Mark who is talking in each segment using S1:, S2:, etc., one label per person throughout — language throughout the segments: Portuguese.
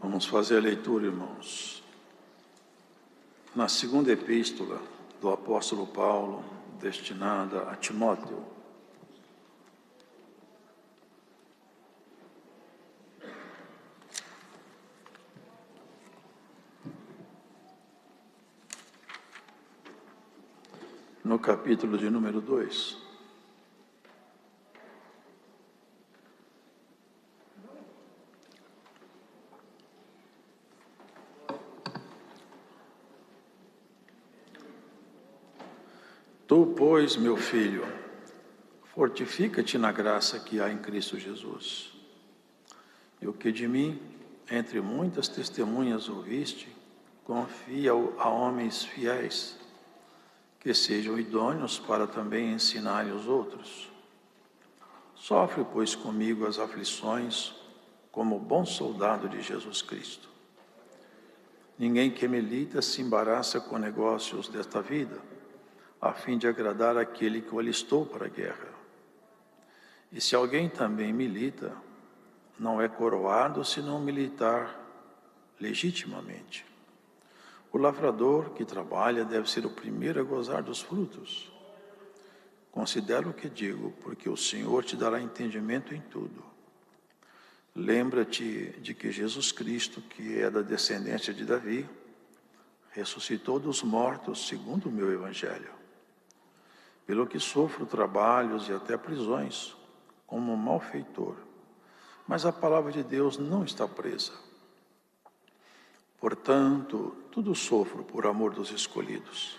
S1: Vamos fazer a leitura, irmãos, na segunda epístola do apóstolo Paulo, destinada a Timóteo. No capítulo de número 2. Tu, pois, meu filho, fortifica-te na graça que há em Cristo Jesus. E o que de mim, entre muitas testemunhas ouviste, confia a homens fiéis, que sejam idôneos para também ensinarem os outros. Sofre, pois, comigo as aflições, como bom soldado de Jesus Cristo. Ninguém que milita se embaraça com negócios desta vida, a fim de agradar aquele que o alistou para a guerra. E se alguém também milita, não é coroado se não militar legitimamente. O lavrador que trabalha deve ser o primeiro a gozar dos frutos. Considera o que digo, porque o Senhor te dará entendimento em tudo. Lembra-te de que Jesus Cristo, que é da descendência de Davi, ressuscitou dos mortos segundo o meu evangelho. Pelo que sofro trabalhos e até prisões, como um malfeitor. Mas a palavra de Deus não está presa. Portanto, tudo sofro por amor dos escolhidos,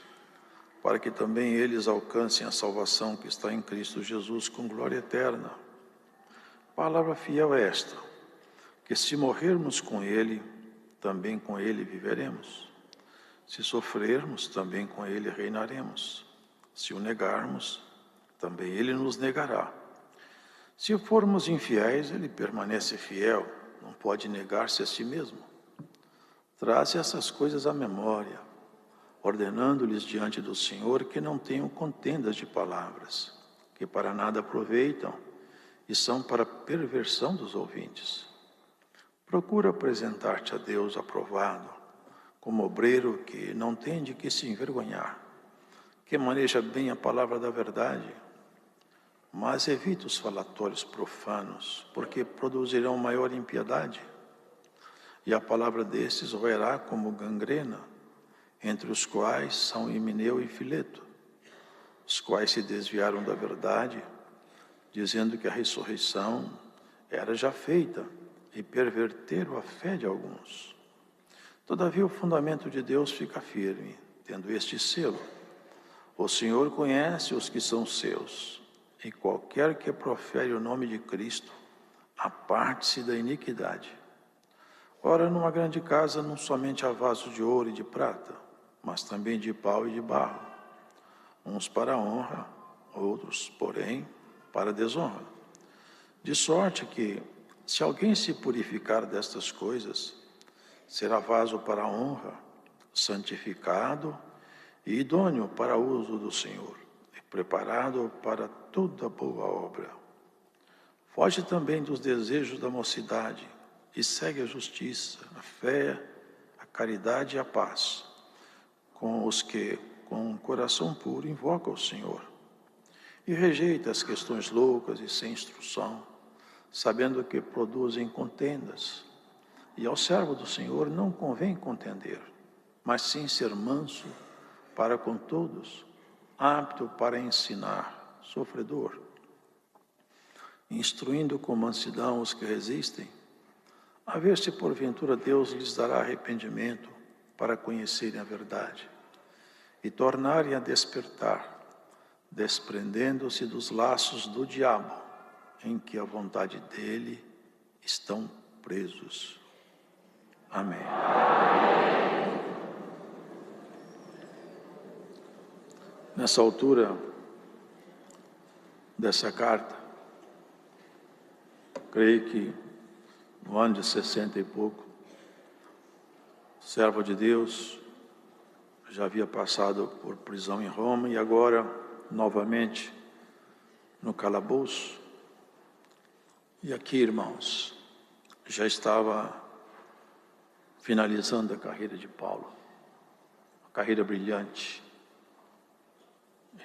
S1: para que também eles alcancem a salvação que está em Cristo Jesus com glória eterna. Palavra fiel é esta, que se morrermos com Ele, também com Ele viveremos. Se sofrermos, também com Ele reinaremos. Se o negarmos, também Ele nos negará. Se formos infiéis, Ele permanece fiel, não pode negar-se a si mesmo. Traze essas coisas à memória, ordenando-lhes diante do Senhor que não tenham contendas de palavras, que para nada aproveitam e são para perversão dos ouvintes. Procura apresentar-te a Deus aprovado, como obreiro que não tem de que se envergonhar, que maneja bem a palavra da verdade, mas evita os falatórios profanos, porque produzirão maior impiedade. E a palavra desses roerá como gangrena, entre os quais são Himeneu e Fileto, os quais se desviaram da verdade, dizendo que a ressurreição era já feita, e perverteram a fé de alguns. Todavia o fundamento de Deus fica firme, tendo este selo: o Senhor conhece os que são seus, e qualquer que profere o nome de Cristo, aparte-se da iniquidade. Ora, numa grande casa não somente há vasos de ouro e de prata, mas também de pau e de barro, uns para a honra, outros, porém, para a desonra. De sorte que, se alguém se purificar destas coisas, será vaso para a honra, santificado e idôneo para o uso do Senhor, e preparado para toda boa obra. Foge também dos desejos da mocidade, e segue a justiça, a fé, a caridade e a paz, com os que, com um coração puro, invocam o Senhor. E rejeita as questões loucas e sem instrução, sabendo que produzem contendas. E ao servo do Senhor não convém contender, mas sim ser manso para com todos, apto para ensinar, sofredor, instruindo com mansidão os que resistem, a ver se porventura Deus lhes dará arrependimento para conhecerem a verdade e tornarem a despertar, desprendendo-se dos laços do diabo, em que a vontade dele estão presos. Amém. Nessa altura dessa carta, creio que no ano de 60 e pouco, servo de Deus, já havia passado por prisão em Roma e agora, novamente, no calabouço. E aqui, irmãos, já estava finalizando a carreira de Paulo, uma carreira brilhante.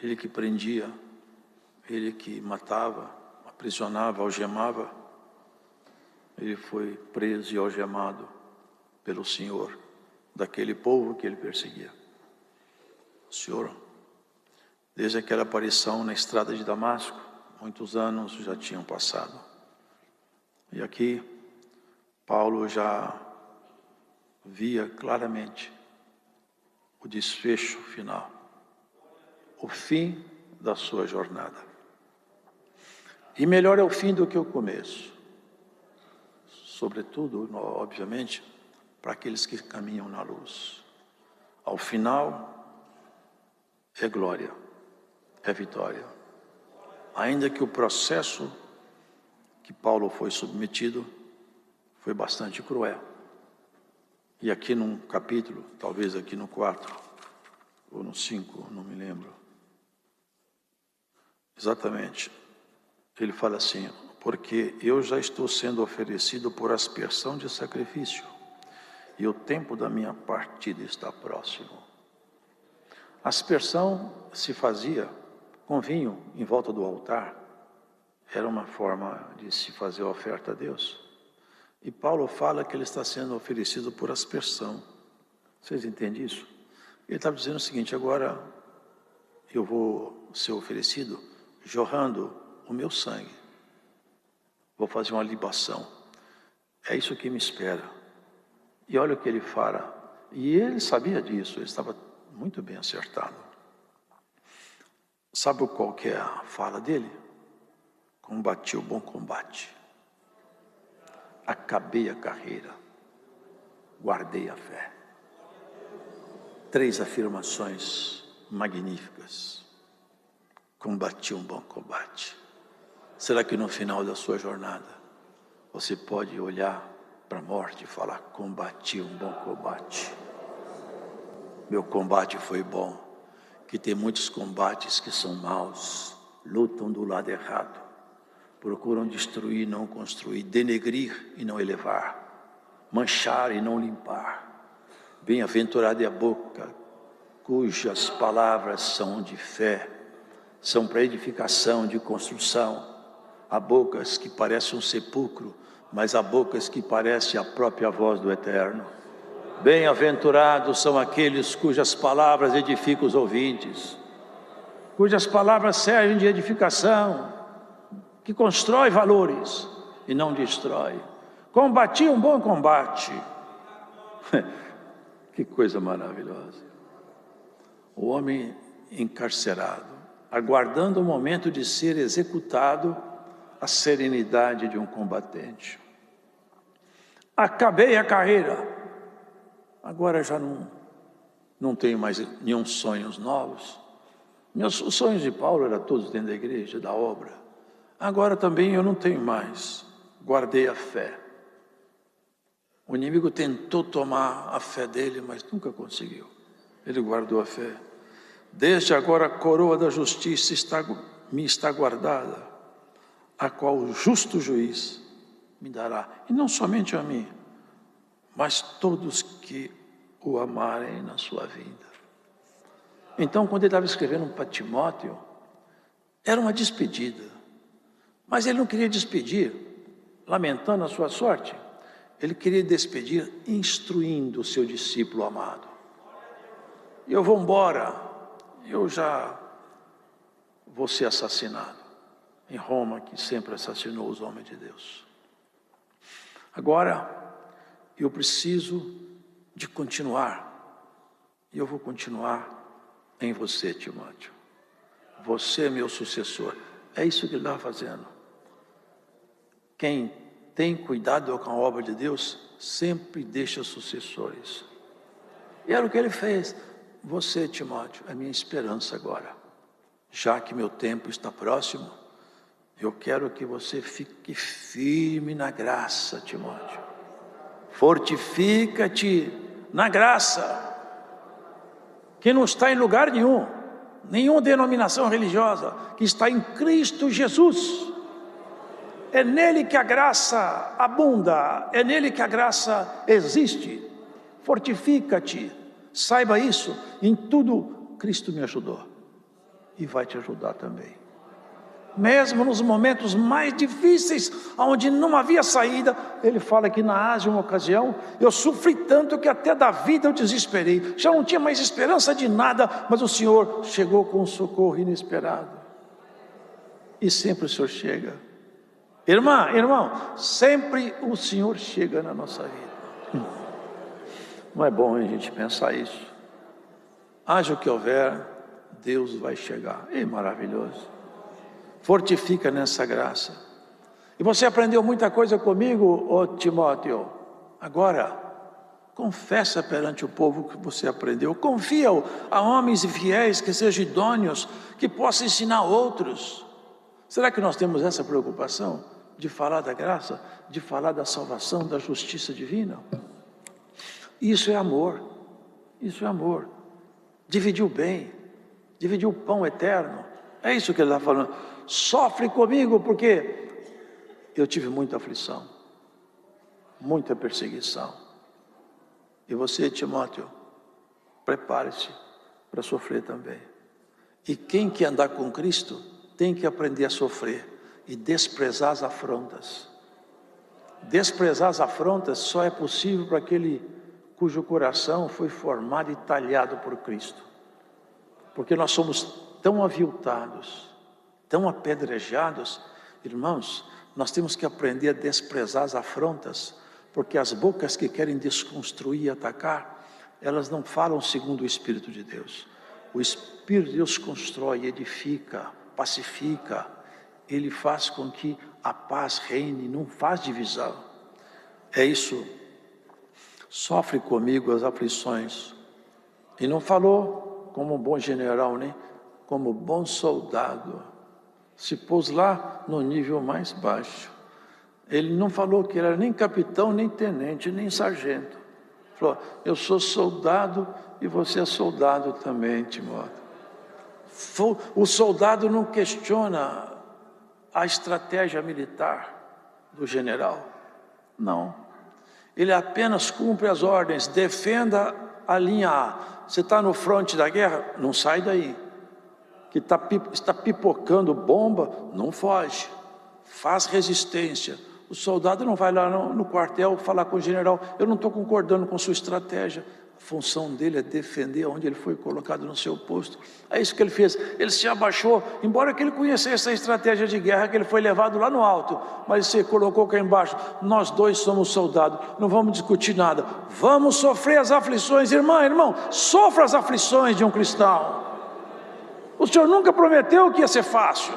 S1: Ele que prendia, ele que matava, aprisionava, algemava, ele foi preso e algemado pelo Senhor, daquele povo que ele perseguia. O Senhor, desde aquela aparição na estrada de Damasco, muitos anos já tinham passado. E aqui, Paulo já via claramente o desfecho final, o fim da sua jornada. E melhor é o fim do que o começo. Sobretudo, obviamente, para aqueles que caminham na luz. Ao final, é glória, é vitória. Ainda que o processo que Paulo foi submetido foi bastante cruel. E aqui num capítulo, talvez aqui no 4 ou no 5, não me lembro. Exatamente. Ele fala assim: porque eu já estou sendo oferecido por aspersão de sacrifício, e o tempo da minha partida está próximo. A aspersão se fazia com vinho em volta do altar. Era uma forma de se fazer a oferta a Deus. E Paulo fala que ele está sendo oferecido por aspersão. Vocês entendem isso? Ele estava dizendo o seguinte: agora eu vou ser oferecido jorrando o meu sangue. Vou fazer uma libação. É isso que me espera. E olha o que ele fala. E ele sabia disso, ele estava muito bem acertado. Sabe qual que é a fala dele? Combati o bom combate. Acabei a carreira. Guardei a fé. 3 afirmações magníficas. Combati um bom combate. Será que no final da sua jornada você pode olhar para a morte e falar: combati um bom combate? Meu combate foi bom. Que tem muitos combates que são maus, lutam do lado errado, procuram destruir e não construir, denegrir e não elevar, manchar e não limpar. Bem-aventurada é a boca cujas palavras são de fé, são para edificação, de construção. Há bocas que parecem um sepulcro, mas há bocas que parecem a própria voz do Eterno. Bem-aventurados são aqueles cujas palavras edificam os ouvintes, cujas palavras servem de edificação, que constrói valores e não destrói. Combati um bom combate. Que coisa maravilhosa. O homem encarcerado, aguardando o momento de ser executado, a serenidade de um combatente. Acabei a carreira. Agora já não tenho mais nenhum sonhos novos. Os sonhos de Paulo eram todos dentro da igreja, da obra. Agora também eu não tenho mais. Guardei a fé. O inimigo tentou tomar a fé dele, mas nunca conseguiu. Ele guardou a fé. Desde agora a coroa da justiça me está guardada, a qual o justo juiz me dará. E não somente a mim, mas todos que o amarem na sua vida. Então, quando ele estava escrevendo para Timóteo, era uma despedida. Mas ele não queria despedir lamentando a sua sorte. Ele queria despedir instruindo o seu discípulo amado. Eu vou embora, eu já vou ser assassinado. Em Roma, que sempre assassinou os homens de Deus. Agora, eu preciso de continuar. E eu vou continuar em você, Timóteo. Você é meu sucessor. É isso que ele está fazendo. Quem tem cuidado com a obra de Deus, sempre deixa sucessores. E era o que ele fez. Você, Timóteo, é minha esperança agora. Já que meu tempo está próximo, eu quero que você fique firme na graça, Timóteo. Fortifica-te na graça, que não está em lugar nenhum, nenhuma denominação religiosa, que está em Cristo Jesus. É nele que a graça abunda, é nele que a graça existe. fortifica-te, saiba isso, em tudo Cristo me ajudou e vai te ajudar também. Mesmo nos momentos mais difíceis, onde não havia saída, ele fala que na Ásia, uma ocasião, eu sofri tanto que até da vida eu desesperei, já não tinha mais esperança de nada, mas o Senhor chegou com um socorro inesperado, e sempre o Senhor chega. Irmão, sempre o Senhor chega na nossa vida. Não é bom a gente pensar isso? Haja o que houver, Deus vai chegar. É maravilhoso. Fortifica nessa graça. E você aprendeu muita coisa comigo, ô Timóteo. Agora, confessa perante o povo que você aprendeu. Confia a homens fiéis que sejam idôneos, que possam ensinar outros. Será que nós temos essa preocupação de falar da graça, de falar da salvação, da justiça divina? Isso é amor. Isso é amor. Dividir o bem, dividir o pão eterno. É isso que ele está falando. Sofre comigo porque eu tive muita aflição, muita perseguição. E você, Timóteo, prepare-se para sofrer também. E quem quer andar com Cristo tem que aprender a sofrer e desprezar as afrontas. Desprezar as afrontas só é possível para aquele cujo coração foi formado e talhado por Cristo. Porque nós somos tão aviltados, tão apedrejados, irmãos, nós temos que aprender a desprezar as afrontas, porque as bocas que querem desconstruir e atacar, elas não falam segundo o Espírito de Deus. O Espírito de Deus constrói, edifica, pacifica, ele faz com que a paz reine, não faz divisão. É isso. Sofre comigo as aflições. E não falou como um bom general, nem como bom soldado. Se pôs lá no nível mais baixo. Ele não falou que ele era nem capitão, nem tenente, nem sargento. Falou, eu sou soldado e você é soldado também, Timóteo. O soldado não questiona a estratégia militar do general. Não. Ele apenas cumpre as ordens, defenda a linha A. Você está no fronte da guerra? Não sai daí. Que está pipocando bomba, não foge. Faz resistência. O soldado não vai lá no quartel falar com o general, eu não estou concordando com sua estratégia. A função dele é defender onde ele foi colocado no seu posto. É isso que ele fez. Ele se abaixou, embora que ele conhecesse a estratégia de guerra, que ele foi levado lá no alto, mas você colocou cá embaixo, nós dois somos soldados, não vamos discutir nada, vamos sofrer as aflições. Irmão, sofra as aflições de um cristão. O Senhor nunca prometeu que ia ser fácil,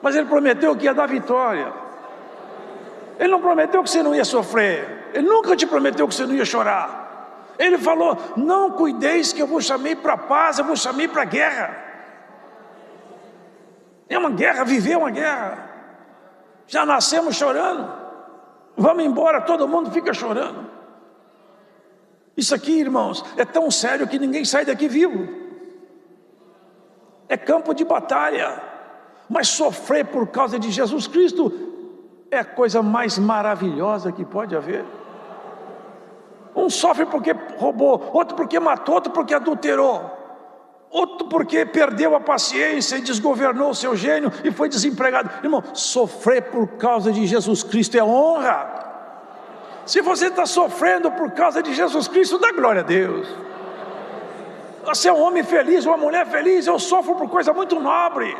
S1: mas Ele prometeu que ia dar vitória. Ele não prometeu que você não ia sofrer, Ele nunca te prometeu que você não ia chorar. Ele falou, não cuideis que eu vos chamei para a paz, eu vos chamei para a guerra. É uma guerra, viver uma guerra. Já nascemos chorando, vamos embora, todo mundo fica chorando. Isso aqui, irmãos, é tão sério que ninguém sai daqui vivo. É campo de batalha. Mas sofrer por causa de Jesus Cristo é a coisa mais maravilhosa que pode haver. Um sofre porque roubou, outro porque matou, outro porque adulterou, outro porque perdeu a paciência e desgovernou o seu gênio e foi desempregado. Irmão, sofrer por causa de Jesus Cristo é honra. Se você está sofrendo por causa de Jesus Cristo, dá glória a Deus. Você é um homem feliz, uma mulher feliz. Eu sofro por coisa muito nobre.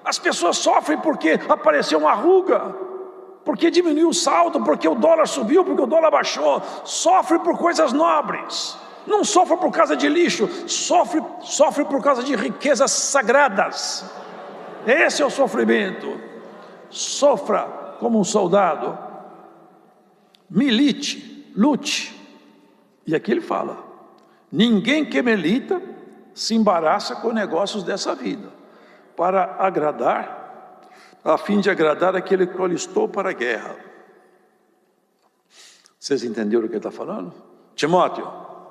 S1: As pessoas sofrem porque apareceu uma ruga, porque diminuiu o saldo, porque o dólar subiu, porque o dólar baixou. Sofre por coisas nobres. Não sofre por causa de lixo, sofre por causa de riquezas sagradas. Esse é o sofrimento. Sofra como um soldado. Milite, lute. E aqui ele fala, ninguém que milita se embaraça com negócios dessa vida, para agradar, a fim de agradar aquele que alistou para a guerra. Vocês entenderam o que ele está falando? Timóteo,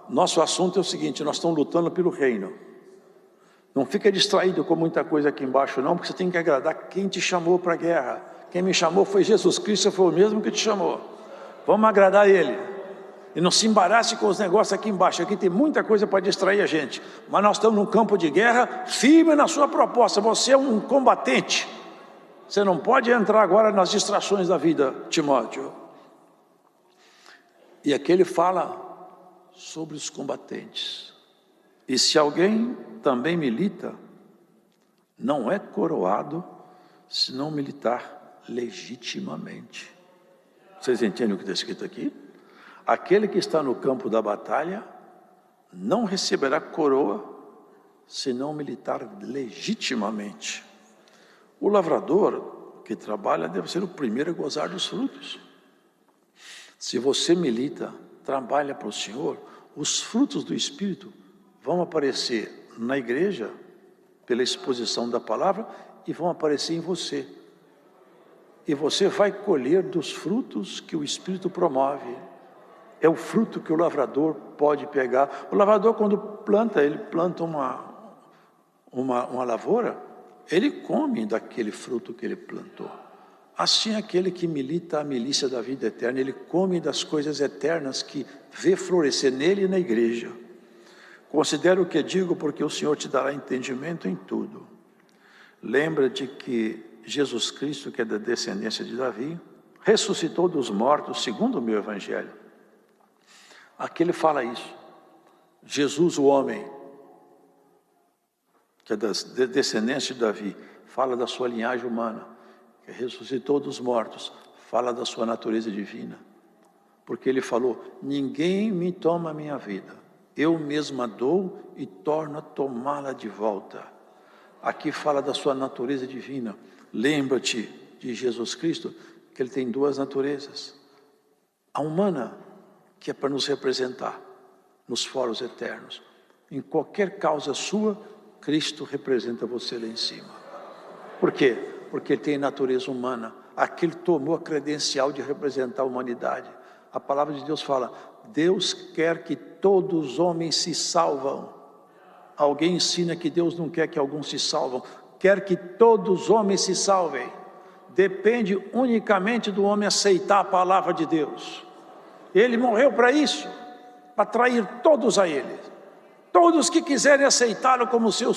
S1: nosso assunto é o seguinte, nós estamos lutando pelo reino. Não fica distraído com muita coisa aqui embaixo não, porque você tem que agradar quem te chamou para a guerra. Quem me chamou foi Jesus Cristo, foi o mesmo que te chamou. Vamos agradar Ele. E não se embarace com os negócios aqui embaixo. Aqui tem muita coisa para distrair a gente. Mas nós estamos num campo de guerra, firme na sua proposta. Você é um combatente. Você não pode entrar agora nas distrações da vida, Timóteo. E aqui ele fala sobre os combatentes. E se alguém também milita, não é coroado se não militar legitimamente. Vocês entendem o que está escrito aqui? Aquele que está no campo da batalha não receberá coroa se não militar legitimamente. O lavrador que trabalha deve ser o primeiro a gozar dos frutos. Se você milita, trabalha para o Senhor, os frutos do Espírito vão aparecer na igreja, pela exposição da palavra, e vão aparecer em você. E você vai colher dos frutos que o Espírito promove. É o fruto que o lavrador pode pegar. O lavrador, quando planta, ele planta uma lavoura, ele come daquele fruto que ele plantou. Assim, aquele que milita a milícia da vida eterna, ele come das coisas eternas que vê florescer nele e na igreja. Considera o que digo, porque o Senhor te dará entendimento em tudo. Lembra de que Jesus Cristo, que é da descendência de Davi, ressuscitou dos mortos, segundo o meu evangelho. Aqui ele fala isso. Jesus, o homem, que é da descendência de Davi, fala da sua linhagem humana, que ressuscitou dos mortos, fala da sua natureza divina. Porque ele falou, ninguém me toma a minha vida, eu mesma dou e torno a tomá-la de volta. Aqui fala da sua natureza divina. Lembra-te de Jesus Cristo, que ele tem duas naturezas. A humana, que é para nos representar nos foros eternos. Em qualquer causa sua, Cristo representa você lá em cima. Por quê? Porque ele tem natureza humana. Aqui ele tomou a credencial de representar a humanidade. A palavra de Deus fala, Deus quer que todos os homens se salvam. Alguém ensina que Deus não quer que alguns se salvam. Quer que todos os homens se salvem. Depende unicamente do homem aceitar a palavra de Deus. Ele morreu para isso, para atrair todos a Ele. Todos que quiserem aceitá-lo como seu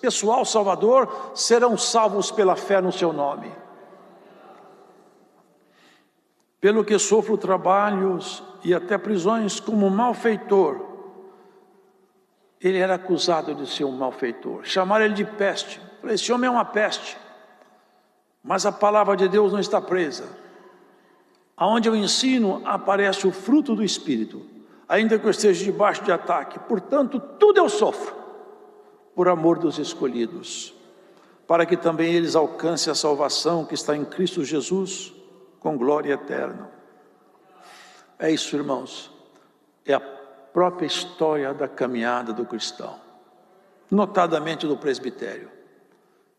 S1: pessoal salvador, serão salvos pela fé no seu nome. Pelo que sofro trabalhos e até prisões como malfeitor. Ele era acusado de ser um malfeitor. Chamaram ele de peste. Falei, esse homem é uma peste. Mas a palavra de Deus não está presa. Aonde eu ensino, aparece o fruto do Espírito, ainda que eu esteja debaixo de ataque. Portanto, tudo eu sofro, por amor dos escolhidos, para que também eles alcancem a salvação que está em Cristo Jesus, com glória eterna. É isso, irmãos, é a própria história da caminhada do cristão, notadamente do presbitério,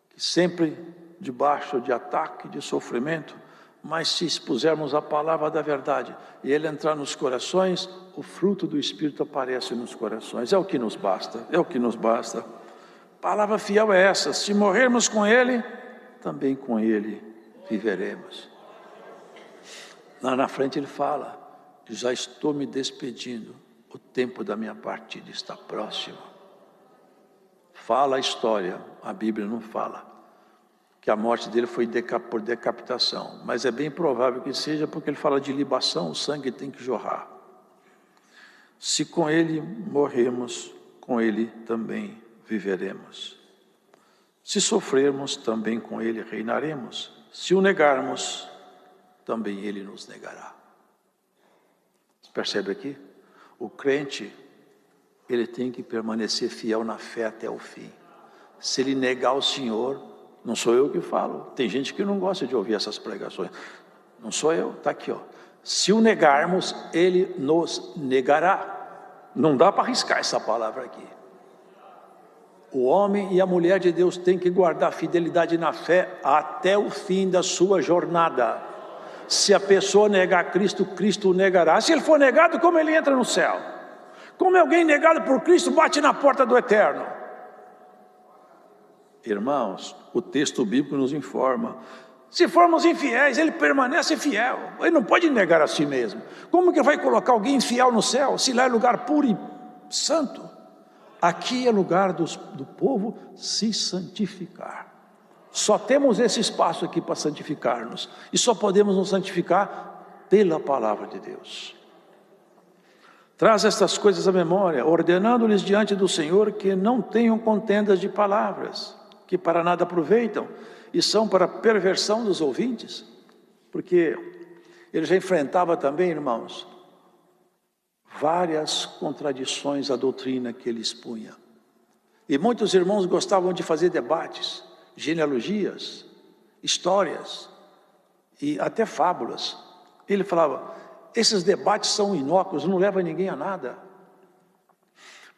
S1: que sempre debaixo de ataque, de sofrimento, mas se expusermos a palavra da verdade e ele entrar nos corações, o fruto do Espírito aparece nos corações. É o que nos basta, é o que nos basta. Palavra fiel é essa, se morrermos com ele, também com ele viveremos. Lá na frente ele fala, já estou me despedindo, o tempo da minha partida está próximo. Fala a história, a Bíblia não fala que a morte dele foi por decapitação, mas é bem provável que seja porque ele fala de libação, o sangue tem que jorrar. Se com ele morremos, com ele também viveremos. Se sofrermos, também com ele reinaremos. Se o negarmos, também ele nos negará. Percebe aqui? O crente, ele tem que permanecer fiel na fé até o fim. Se ele negar o Senhor, não sou eu que falo, tem gente que não gosta de ouvir essas pregações. Não sou eu, está aqui, ó. Se o negarmos, ele nos negará. Não dá para arriscar essa palavra aqui. O homem e a mulher de Deus têm que guardar fidelidade na fé até o fim da sua jornada. Se a pessoa negar Cristo, Cristo o negará. Se ele for negado, como ele entra no céu? Como alguém negado por Cristo bate na porta do eterno? Irmãos, o texto bíblico nos informa, Se formos infiéis, ele permanece fiel. Ele não pode negar a si mesmo. Como que vai colocar alguém infiel no céu, se lá é lugar puro e santo? Aqui é lugar do povo se santificar. Só temos esse espaço aqui para santificar-nos. E só podemos nos santificar pela palavra de Deus. Traz estas coisas à memória, ordenando-lhes diante do Senhor que não tenham contendas de palavras, que para nada aproveitam, e são para perversão dos ouvintes, porque ele já enfrentava também, irmãos, várias contradições à doutrina que ele expunha. E muitos irmãos gostavam de fazer debates, genealogias, histórias e até fábulas. Ele falava, esses debates são inócuos, não levam ninguém a nada.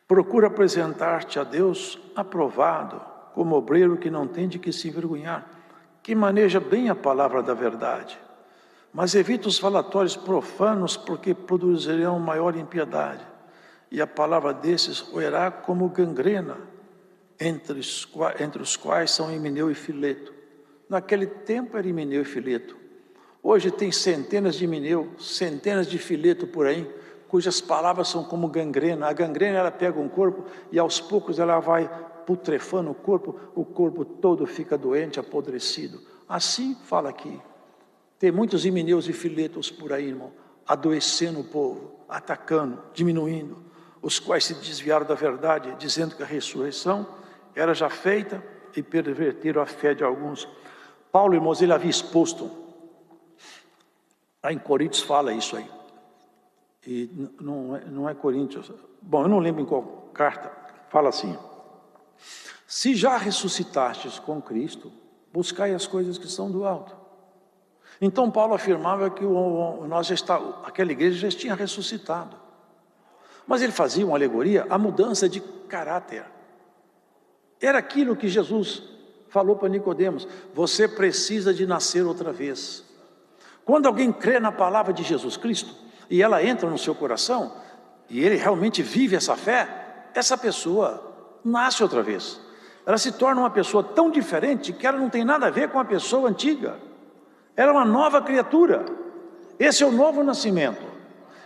S1: Procura apresentar-te a Deus aprovado, como obreiro que não tem de que se envergonhar, que maneja bem a palavra da verdade, mas evita os falatórios profanos, porque produzirão maior impiedade, e a palavra desses roerá como gangrena, entre os quais são Himeneu e Fileto. Naquele tempo era Himeneu e Fileto. Hoje tem centenas de Himeneu, centenas de Fileto por aí, cujas palavras são como gangrena. A gangrena, ela pega um corpo e aos poucos ela vai putrefando o corpo todo fica doente, apodrecido. Assim fala aqui. Tem muitos Himeneus e Filetos por aí, irmão, adoecendo o povo, atacando, diminuindo, os quais se desviaram da verdade, dizendo que a ressurreição era já feita e perverteram a fé de alguns. Paulo, irmãos, ele havia exposto, lá em Coríntios fala isso aí, e não é Coríntios, bom, eu não lembro em qual carta, fala assim, se já ressuscitastes com Cristo, buscai as coisas que são do alto. Então Paulo afirmava que aquela igreja já tinha ressuscitado, mas ele fazia uma alegoria, a mudança de caráter. Era aquilo que Jesus falou para Nicodemos, você precisa de nascer outra vez. Quando alguém crê na palavra de Jesus Cristo, e ela entra no seu coração, e ele realmente vive essa fé, essa pessoa nasce outra vez. Ela se torna uma pessoa tão diferente, que ela não tem nada a ver com a pessoa antiga. Ela é uma nova criatura. Esse é o novo nascimento.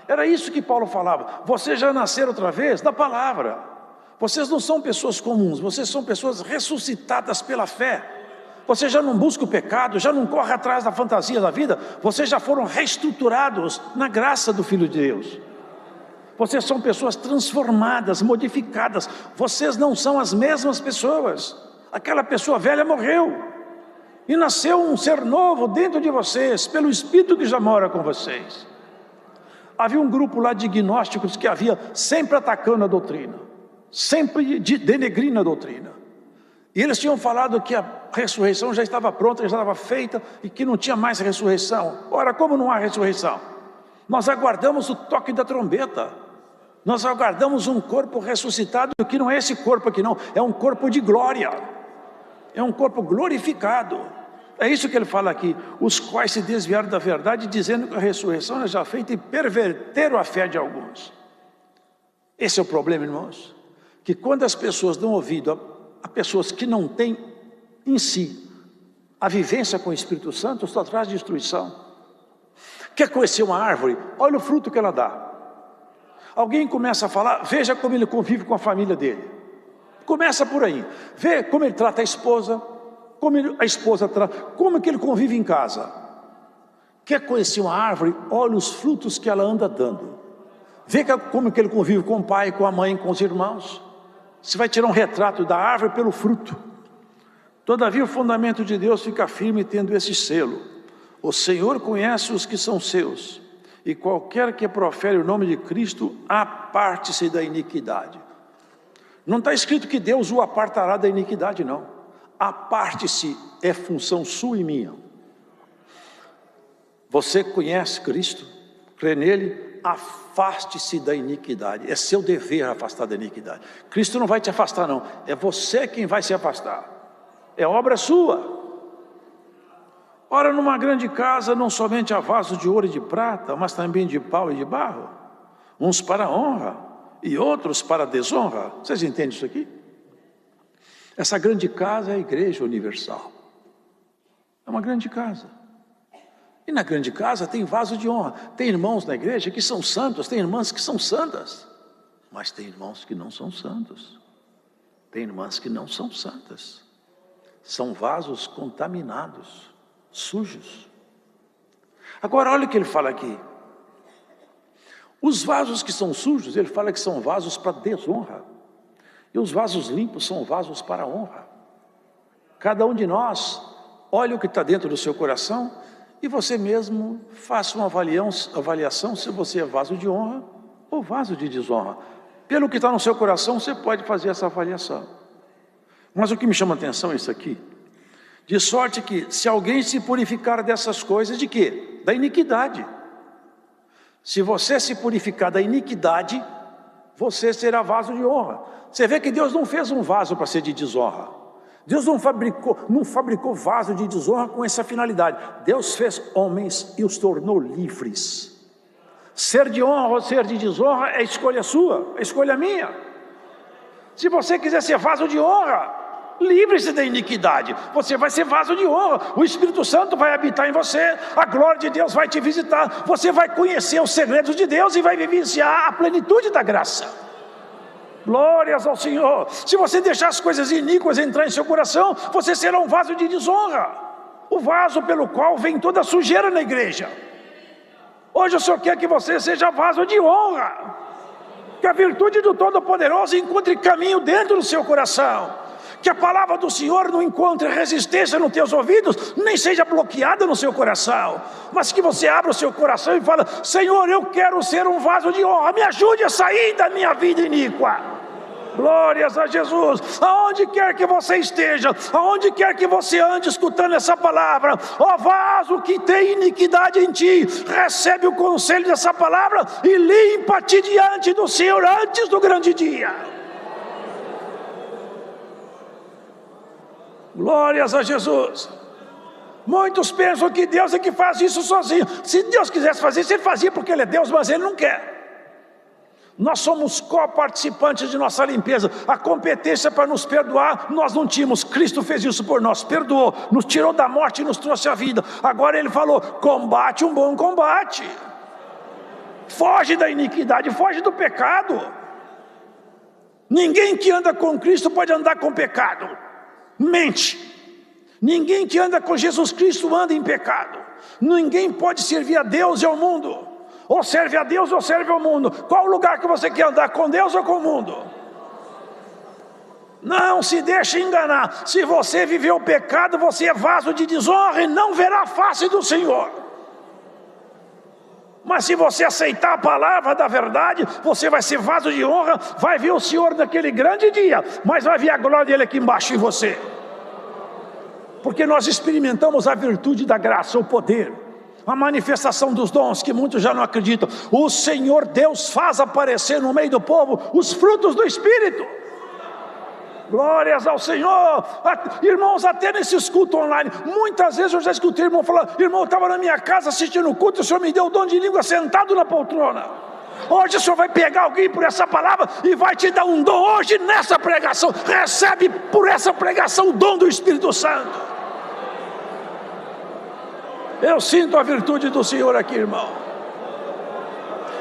S1: Era isso que Paulo falava, vocês já nasceram outra vez da palavra. Vocês não são pessoas comuns, vocês são pessoas ressuscitadas pela fé. Vocês já não buscam o pecado, já não correm atrás da fantasia da vida, vocês já foram reestruturados na graça do Filho de Deus. Vocês são pessoas transformadas, modificadas, vocês não são as mesmas pessoas. Aquela pessoa velha morreu, e nasceu um ser novo dentro de vocês, pelo Espírito que já mora com vocês. Havia um grupo lá de gnósticos que havia sempre atacando a doutrina, sempre denegrindo a doutrina. E eles tinham falado que a ressurreição já estava pronta, já estava feita, e que não tinha mais ressurreição. Ora, como não há ressurreição? Nós aguardamos o toque da trombeta. Nós aguardamos um corpo ressuscitado, que não é esse corpo aqui não, é um corpo de glória. É um corpo glorificado. É isso que ele fala aqui, os quais se desviaram da verdade, dizendo que a ressurreição é já feita, e perverteram a fé de alguns. Esse é o problema, irmãos, que quando as pessoas dão ouvido a pessoas que não têm em si a vivência com o Espírito Santo, só traz destruição. Quer conhecer uma árvore? Olha o fruto que ela dá. Alguém começa a falar, veja como ele convive com a família dele. Começa por aí, vê como ele trata a esposa, como a esposa trata, como que ele convive em casa. Quer conhecer uma árvore? Olha os frutos que ela anda dando. Vê como que ele convive com o pai, com a mãe, com os irmãos. Você vai tirar um retrato da árvore pelo fruto. Todavia o fundamento de Deus fica firme tendo esse selo. O Senhor conhece os que são seus, e qualquer que profere o nome de Cristo, aparte-se da iniquidade. Não está escrito que Deus o apartará da iniquidade, não. Aparte-se é função sua e minha. Você conhece Cristo, crê nele, afaste-se da iniquidade. É seu dever afastar da iniquidade. Cristo não vai te afastar não, é você quem vai se afastar. É obra sua. Ora, numa grande casa não somente há vasos de ouro e de prata, mas também de pau e de barro, uns para a honra e outros para a desonra. Vocês entendem isso aqui? Essa grande casa é a igreja universal. É uma grande casa. E na grande casa tem vaso de honra. Tem irmãos na igreja que são santos, tem irmãs que são santas. Mas tem irmãos que não são santos. Tem irmãs que não são santas. São vasos contaminados, sujos. Agora olha o que ele fala aqui. Os vasos que são sujos, ele fala que são vasos para desonra. E os vasos limpos são vasos para honra. Cada um de nós, olha o que está dentro do seu coração e você mesmo faça uma avaliação se você é vaso de honra ou vaso de desonra. Pelo que está no seu coração, você pode fazer essa avaliação. Mas o que me chama a atenção é isso aqui. De sorte que, se alguém se purificar dessas coisas, de quê? Da iniquidade. Se você se purificar da iniquidade, você será vaso de honra. Você vê que Deus não fez um vaso para ser de desonra. Deus não fabricou vaso de desonra com essa finalidade. Deus fez homens e os tornou livres. Ser de honra ou ser de desonra é escolha sua, é escolha minha. Se você quiser ser vaso de honra, livre-se da iniquidade. Você vai ser vaso de honra. O Espírito Santo vai habitar em você. A glória de Deus vai te visitar. Você vai conhecer os segredos de Deus e vai vivenciar a plenitude da graça. Glórias ao Senhor. Se você deixar as coisas iníquas entrar em seu coração, você será um vaso de desonra. O vaso pelo qual vem toda a sujeira na igreja. Hoje o Senhor quer que você seja vaso de honra. Que a virtude do Todo-Poderoso encontre caminho dentro do seu coração. Que a palavra do Senhor não encontre resistência nos teus ouvidos, nem seja bloqueada no seu coração. Mas que você abra o seu coração e fale: Senhor, eu quero ser um vaso de honra. Me ajude a sair da minha vida iníqua. Glórias a Jesus. Aonde quer que você esteja, aonde quer que você ande escutando essa palavra, ó vaso que tem iniquidade em ti, recebe o conselho dessa palavra e limpa-te diante do Senhor antes do grande dia. Glórias a Jesus. Muitos pensam que Deus é que faz isso sozinho. Se Deus quisesse fazer isso, Ele fazia porque Ele é Deus, mas Ele não quer. Nós somos co-participantes de nossa limpeza. A competência para nos perdoar, nós não tínhamos. Cristo fez isso por nós, perdoou, nos tirou da morte e nos trouxe a vida. Agora Ele falou: combate um bom combate. Foge da iniquidade, foge do pecado. Ninguém que anda com Cristo pode andar com pecado. Mente. Ninguém que anda com Jesus Cristo anda em pecado. Ninguém pode servir a Deus e ao mundo. Ou serve a Deus ou serve ao mundo. Qual o lugar que você quer andar, com Deus ou com o mundo? Não se deixe enganar. Se você viver o pecado, você é vaso de desonra e não verá a face do Senhor. Mas se você aceitar a palavra da verdade, você vai ser vaso de honra, vai ver o Senhor naquele grande dia, mas vai ver a glória dele aqui embaixo em você. Porque nós experimentamos a virtude da graça, o poder, a manifestação dos dons que muitos já não acreditam. O Senhor Deus faz aparecer no meio do povo os frutos do Espírito. Glórias ao Senhor. Irmãos, até nesses cultos online, muitas vezes eu já escutei irmão falar: irmão, eu estava na minha casa assistindo o culto, o Senhor me deu o dom de língua sentado na poltrona. Hoje o Senhor vai pegar alguém por essa palavra e vai te dar um dom hoje nessa pregação. Recebe por essa pregação o dom do Espírito Santo. Eu sinto a virtude do Senhor aqui, irmão.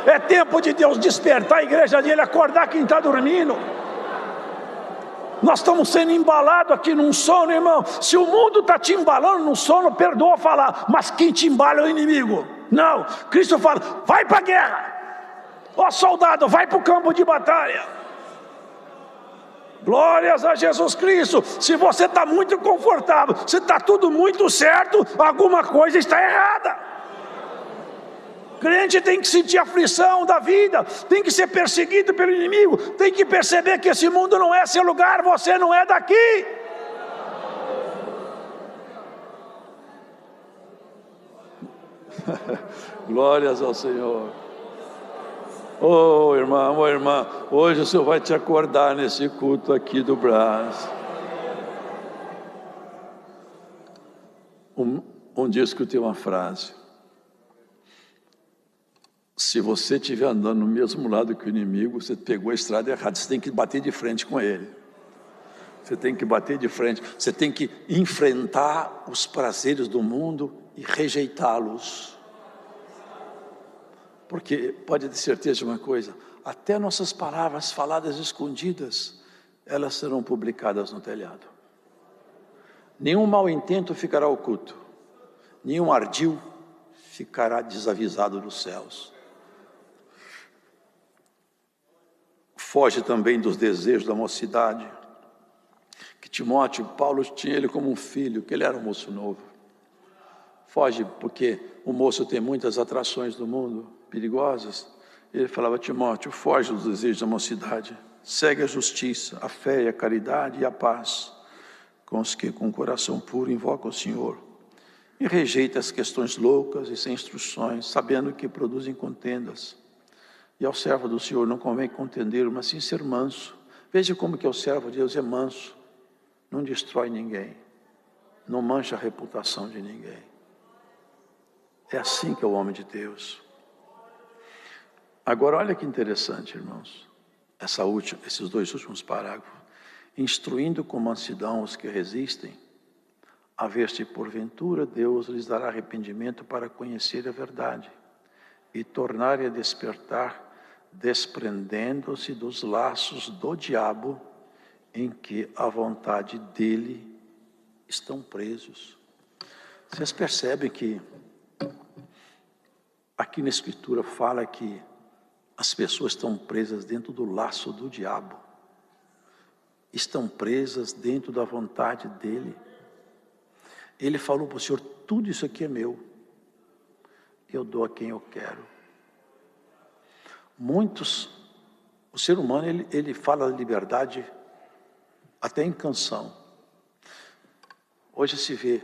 S1: É tempo de Deus despertar a igreja dele, acordar quem está dormindo. Nós estamos sendo embalados aqui num sono, irmão. Se o mundo está te embalando num sono, perdoa falar, mas quem te embala é o inimigo. Não, Cristo fala: vai para a guerra. Ó soldado, vai para o campo de batalha. Glórias a Jesus Cristo. Se você está muito confortável, se está tudo muito certo, alguma coisa está errada. Crente tem que sentir a aflição da vida, tem que ser perseguido pelo inimigo, tem que perceber que esse mundo não é seu lugar, você não é daqui. Glórias ao Senhor. Oh irmão, oh irmã, hoje o Senhor vai te acordar nesse culto aqui do Brás. Um dia eu escutei uma frase: se você estiver andando no mesmo lado que o inimigo, você pegou a estrada errada, você tem que bater de frente com ele. Você tem que bater de frente. Você tem que enfrentar os prazeres do mundo e rejeitá-los. Porque pode ter certeza de uma coisa, até nossas palavras faladas escondidas, elas serão publicadas no telhado. Nenhum mau intento ficará oculto, nenhum ardil ficará desavisado dos céus. Foge também dos desejos da mocidade, que Timóteo, Paulo tinha ele como um filho, que ele era um moço novo. Foge porque o moço tem muitas atrações do mundo, perigosas. Ele falava, Timóteo, foge dos desejos da mocidade, segue a justiça, a fé e a caridade e a paz, com os que com coração puro invocam o Senhor, e rejeita as questões loucas e sem instruções, sabendo que produzem contendas. E ao servo do Senhor não convém contender, mas sim ser manso. Veja como que o servo de Deus é manso, não destrói ninguém, não mancha a reputação de ninguém. É assim que é o homem de Deus. Agora olha que interessante, irmãos, esses dois últimos parágrafos. Instruindo com mansidão os que resistem, a ver se porventura Deus lhes dará arrependimento para conhecer a verdade e tornarem a despertar, desprendendo-se dos laços do diabo em que a vontade dele estão presos. Vocês percebem que aqui na Escritura fala que as pessoas estão presas dentro do laço do diabo, estão presas dentro da vontade dele. Ele falou para o Senhor, tudo isso aqui é meu, eu dou a quem eu quero. O ser humano, ele fala de liberdade até em canção. Hoje se vê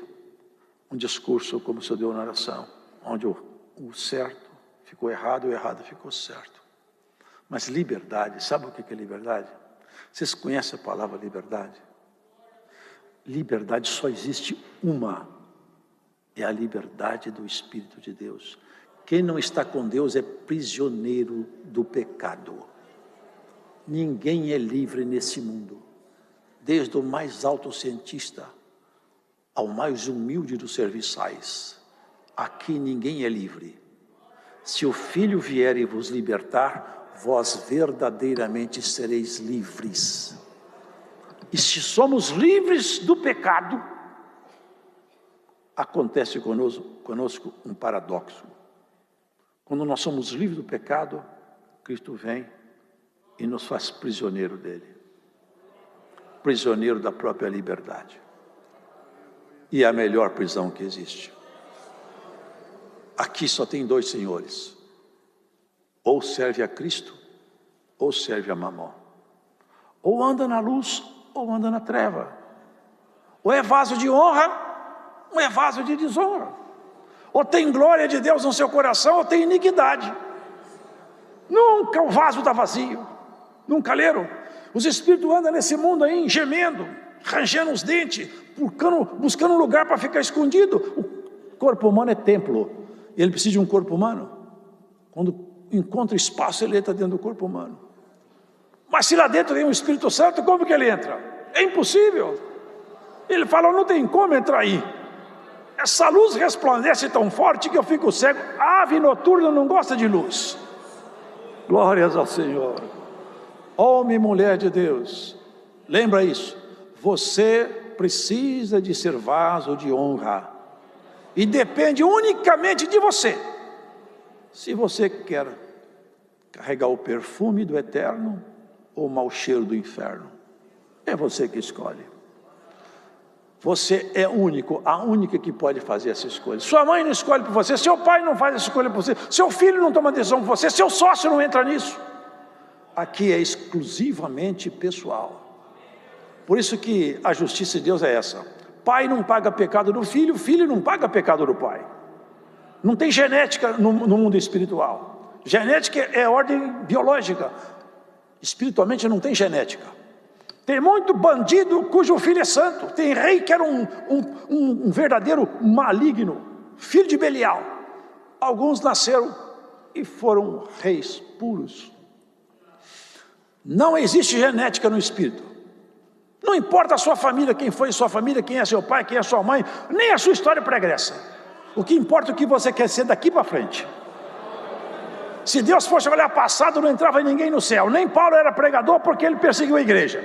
S1: um discurso como o senhor deu na oração, onde o certo ficou errado e o errado ficou certo. Mas liberdade, sabe o que é liberdade? Vocês conhecem a palavra liberdade? Liberdade só existe uma, é a liberdade do Espírito de Deus. Quem não está com Deus é prisioneiro do pecado. Ninguém é livre nesse mundo, desde o mais alto cientista ao mais humilde dos serviçais. Aqui ninguém é livre. Se o Filho vier e vos libertar, vós verdadeiramente sereis livres. E se somos livres do pecado, acontece conosco um paradoxo. Quando nós somos livres do pecado, Cristo vem e nos faz prisioneiro dele. Prisioneiro da própria liberdade. E é a melhor prisão que existe. Aqui só tem dois senhores. Ou serve a Cristo, ou serve a Mamon. Ou anda na luz, ou anda na treva. Ou é vaso de honra, ou é vaso de desonra. Ou tem glória de Deus no seu coração, ou tem iniquidade. Nunca o vaso está vazio. Nunca leram? Os espíritos andam nesse mundo aí, gemendo, rangendo os dentes, buscando um lugar para ficar escondido. O corpo humano é templo. Ele precisa de um corpo humano. Quando encontra espaço, ele entra dentro do corpo humano. Mas se lá dentro tem um Espírito Santo, como que ele entra? É impossível. Ele fala, não tem como entrar aí. Essa luz resplandece tão forte que eu fico cego. A ave noturna não gosta de luz. Glórias ao Senhor. Homem e mulher de Deus, lembra isso. Você precisa de ser vaso de honra. E depende unicamente de você. Se você quer carregar o perfume do eterno ou o mau cheiro do inferno, é você que escolhe. Você é único, a única que pode fazer essa escolha. Sua mãe não escolhe por você, seu pai não faz essa escolha por você, seu filho não toma decisão por você, seu sócio não entra nisso. Aqui é exclusivamente pessoal. Por isso que a justiça de Deus é essa. Pai não paga pecado do filho, filho não paga pecado do pai. Não tem genética no mundo espiritual. Genética é ordem biológica. Espiritualmente não tem genética. Tem muito bandido cujo filho é santo. Tem rei que era um verdadeiro maligno, filho de Belial. Alguns nasceram e foram reis puros. Não existe genética no espírito. Não Não importa a sua família, quem foi sua família, quem é seu pai, quem é sua mãe, nem a sua história pregressa. O que importa é o que você quer ser daqui para frente. Se Deus fosse olhar passado, não entrava ninguém no céu. Nem Paulo era pregador porque ele perseguiu a igreja.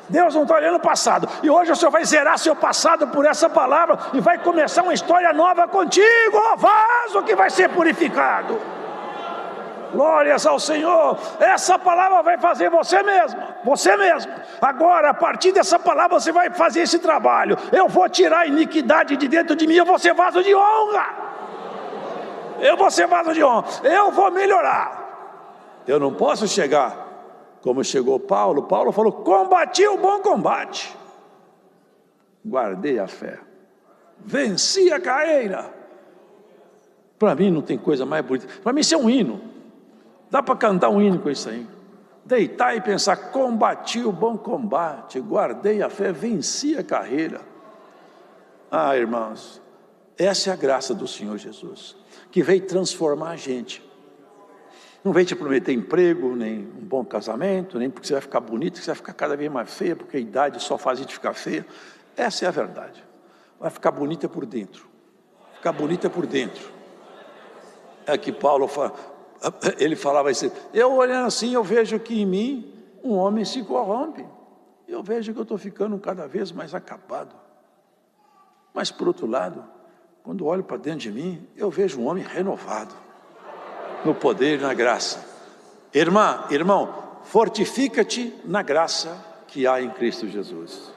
S1: Deus não está olhando o passado. E hoje o Senhor vai zerar seu passado por essa palavra e vai começar uma história nova contigo, ó vaso que vai ser purificado. Glórias ao Senhor. Essa palavra vai fazer você mesmo. Agora, a partir dessa palavra, você vai fazer esse trabalho. Eu vou tirar a iniquidade de dentro de mim. Eu vou ser vaso de honra. Eu vou melhorar. Eu não posso chegar como chegou Paulo. Paulo falou: combati o bom combate, guardei a fé, venci a carreira. Para mim não tem coisa mais bonita. Para mim isso é um hino. Dá para cantar um hino com isso aí. Deitar e pensar: combati o bom combate, guardei a fé, venci a carreira. Ah, irmãos, essa é a graça do Senhor Jesus, que veio transformar a gente. Não veio te prometer emprego, nem um bom casamento, nem porque você vai ficar bonito, que você vai ficar cada vez mais feia, porque a idade só faz a gente ficar feia. Essa é a verdade. Vai ficar bonita por dentro. Ficar bonita por dentro. É que Paulo fala, ele falava assim: eu olhando assim, eu vejo que em mim um homem se corrompe. Eu vejo que eu estou ficando cada vez mais acabado. Mas por outro lado, quando olho para dentro de mim, eu vejo um homem renovado no poder e na graça. Irmão, fortifica-te na graça que há em Cristo Jesus.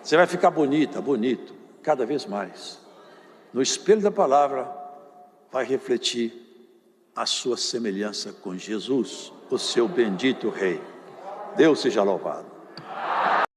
S1: Você vai ficar bonito, cada vez mais. No espelho da palavra, vai refletir a sua semelhança com Jesus, o seu bendito Rei. Deus seja louvado.